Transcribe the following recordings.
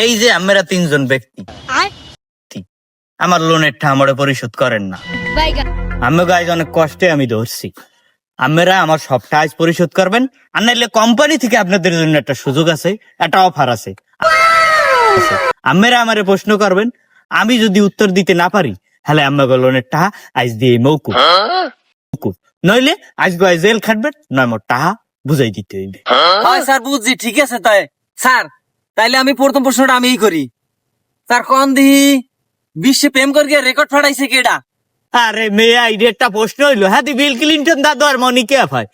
এই যে আমরা তিনজন ব্যক্তি আমার লোনের টাকা পরিশোধ করেন না। আমি গাইজ অনেক কষ্টে আমি ধরছি, আপনারা আমার সবটা আজ পরিশোধ করবেন, আর নাইলে কোম্পানি থেকে আপনাদের জন্য একটা সুযোগ আছে, একটা অফার আছে। আপনারা আমারে প্রশ্ন করবেন, আমি যদি উত্তর দিতে না পারি তাহলে আমার লোনের টাকা আজ দিয়ে মৌকুফ, নইলে আজ গায়ে জেল খাটবেন, নয় মোর টাকা বুঝাই দিতে হইবে। হয় স্যার, বুঝছি, ঠিক আছে। তাই স্যার, তাইলে আমি প্রথম প্রশ্নটা আমিই করি। স্যার, কোন দিহি বিশ্বে প্রেম করিয়ে রেকর্ড ফাটাইছে কেডা? আরে মেয়ে, এই ডেটটা প্রশ্ন হইলো? হ্যাঁ, বিল ক্লিন্টন দাদু আর মনিকে হয়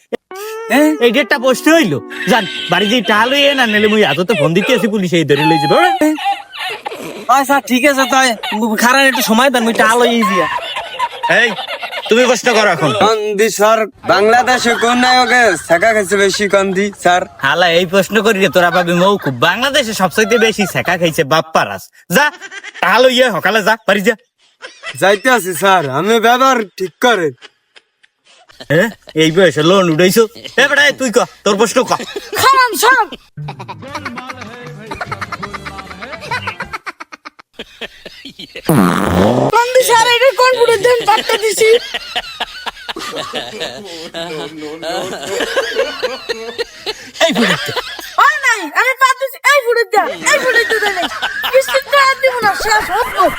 এই ডেটটা প্রশ্ন হইলো। জান বাড়ি যে টাকা লই না, নাহলে মুই এত তো ফোন দিতে আছি, পুলিশ এই ধরে লই যাবে। হয় স্যার, ঠিক আছে। তাই খারাপ একটু সময় দেন, মুই টাকা লই দিয়া। এই তুমি প্রশ্ন করো এখন। কন্দি স্যার, বাংলাদেশে কোন নায়কে শেখা খাইছে বেশি? কন্দি স্যার। হালা এই প্রশ্ন করি রে, তোরা পাবি মৌকুব। বাংলাদেশে সবচাইতে বেশি শেখা খাইছে বাপ্পারাস। যা টাকা লইয়া সকালে যা, বাড়ি যা। যাইতে আছি স্যার, আমি ব্যবহার ঠিক করে। এই বয়সে লোন উঠাইছো? এ বেটা, তুই ক, তোর প্রশ্ন ক। খারাপ সব বন্ধু স্যার, এটা কোন পুরো দিন পাত্তা দিছি? এই বুড়ি আর নাই, আমি পাত্তা দিছি। এই পুরো দিন, এই পুরো দিন, কিস্তি তো আর দিব না, শেষ হোক।